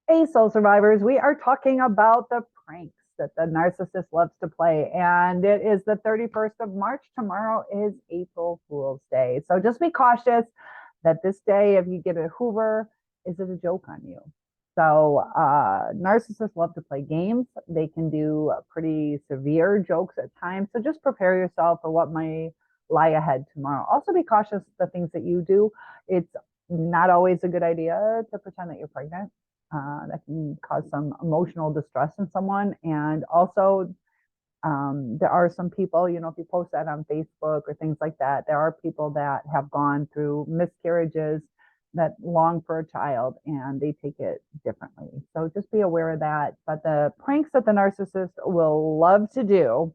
Hey, soul survivors, we are talking about the pranks that the narcissist loves to play. And it is the 31st of March. Tomorrow is April Fool's Day. So just be cautious that this day, if you get a Hoover, is it a joke on you? So, narcissists love to play games. They can do pretty severe jokes at times. So just prepare yourself for what may lie ahead tomorrow. Also, be cautious the things that you do. It's not always a good idea to pretend that you're pregnant. That can cause some emotional distress in someone. And also, there are some people, if you post that on Facebook or things like that, there are people that have gone through miscarriages that long for a child and they take it differently. So just be aware of that. But the pranks that the narcissist will love to do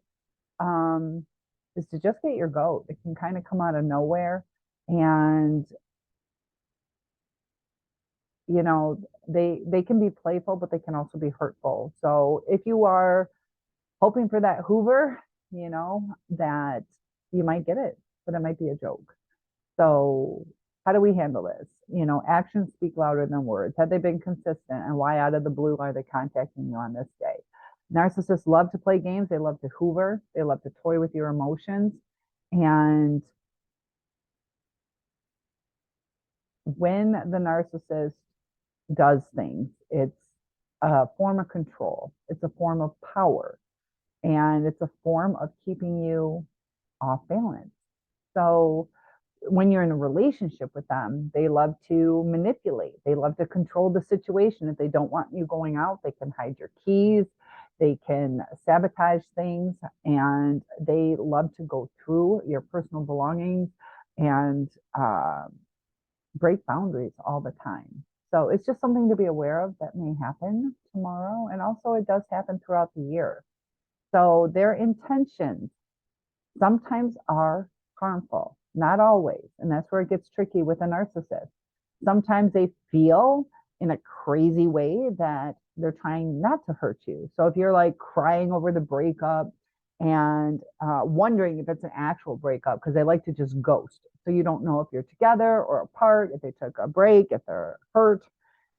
is to just get your goat. It can kind of come out of nowhere. And they can be playful, but they can also be hurtful. So if you are hoping for that Hoover, that you might get it, but it might be a joke. So how do we handle this? Actions speak louder than words. Have they been consistent? And why out of the blue are they contacting you on this day? Narcissists love to play games. They love to Hoover. They love to toy with your emotions. And when the narcissist does things, it's a form of control. It's a form of power. And it's a form of keeping you off balance. So when you're in a relationship with them, they love to manipulate. They love to control the situation. If they don't want you going out, they can hide your keys. They can sabotage things, and they love to go through your personal belongings and break boundaries all the time. So it's just something to be aware of that may happen tomorrow. And also, it does happen throughout the year. So their intentions sometimes are harmful, not always. And that's where it gets tricky with a narcissist. Sometimes they feel in a crazy way that they're trying not to hurt you. So if you're like crying over the breakup and wondering if it's an actual breakup, because they like to just ghost. So you don't know if you're together or apart, if they took a break, if they're hurt,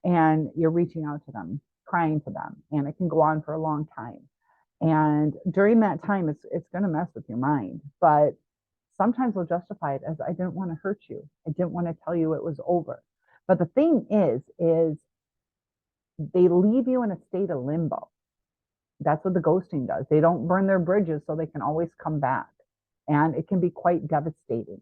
and you're reaching out to them, crying to them. And it can go on for a long time. And during that time, it's going to mess with your mind. But sometimes they'll justify it as, I didn't want to hurt you. I didn't want to tell you it was over. But the thing is they leave you in a state of limbo. That's what the ghosting does. They don't burn their bridges so they can always come back. And it can be quite devastating.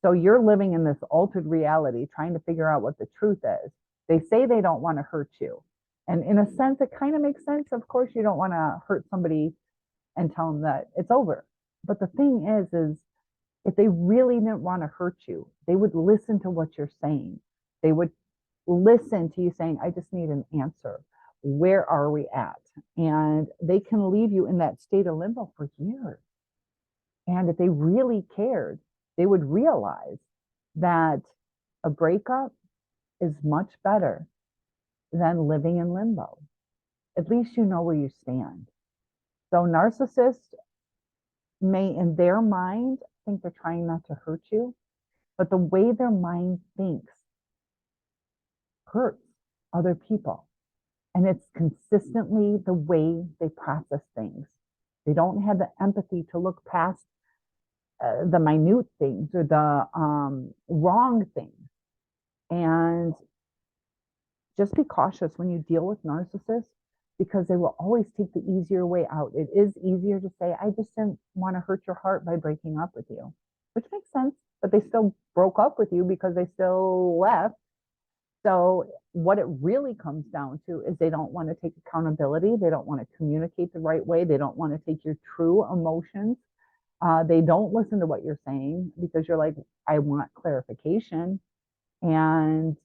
So you're living in this altered reality, trying to figure out what the truth is. They say they don't want to hurt you. And in a sense, it kind of makes sense. Of course, you don't want to hurt somebody and tell them that it's over. But the thing is if they really didn't want to hurt you, they would listen to what you're saying. They would listen to you saying, I just need an answer. Where are we at? And they can leave you in that state of limbo for years. And if they really cared, they would realize that a breakup is much better than living in limbo. At least you know where you stand. So narcissists may, in their mind, think they're trying not to hurt you, but the way their mind thinks hurts other people. And it's consistently the way they process things. They don't have the empathy to look past the minute things or the wrong things. And just be cautious when you deal with narcissists because they will always take the easier way out. It is easier to say, I just didn't want to hurt your heart by breaking up with you, which makes sense, but they still broke up with you because they still left. So what it really comes down to is they don't want to take accountability. They don't want to communicate the right way. They don't want to take your true emotions. They don't listen to what you're saying because you're like, I want clarification. And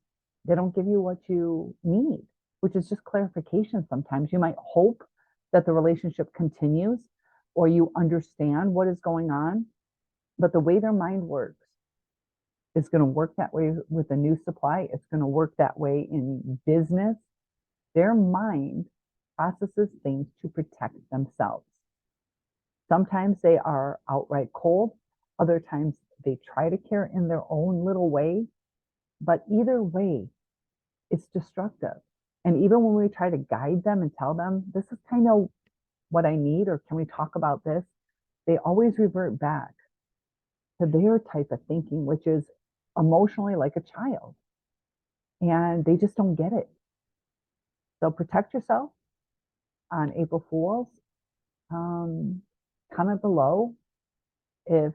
they don't give you what you need, which is just clarification. Sometimes you might hope that the relationship continues or you understand what is going on. But the way their mind works is going to work that way with a new supply. It's going to work that way in business. Their mind processes things to protect themselves. Sometimes they are outright cold. Other times they try to care in their own little way. But either way, it's destructive. And even when we try to guide them and tell them, this is kind of what I need, or can we talk about this? They always revert back to their type of thinking, which is emotionally like a child. And they just don't get it. So protect yourself on April Fools. Um, Comment below if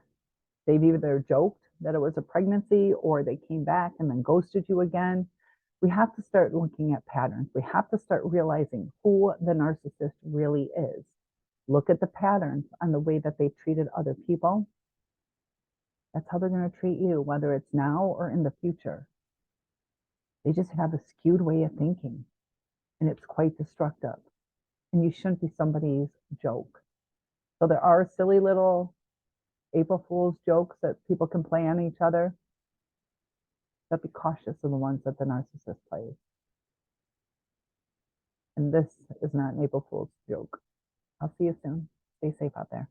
they've either joked that it was a pregnancy or they came back and then ghosted you again. We have to start looking at patterns. We have to start realizing who the narcissist really is. Look at the patterns on the way that they treated other people. That's how they're going to treat you, whether it's now or in the future. They just have a skewed way of thinking, and it's quite destructive. And you shouldn't be somebody's joke. So there are silly little April Fool's jokes that people can play on each other, but be cautious of the ones that the narcissist plays. And this is not an April Fool's joke. I'll see you soon. Stay safe out there.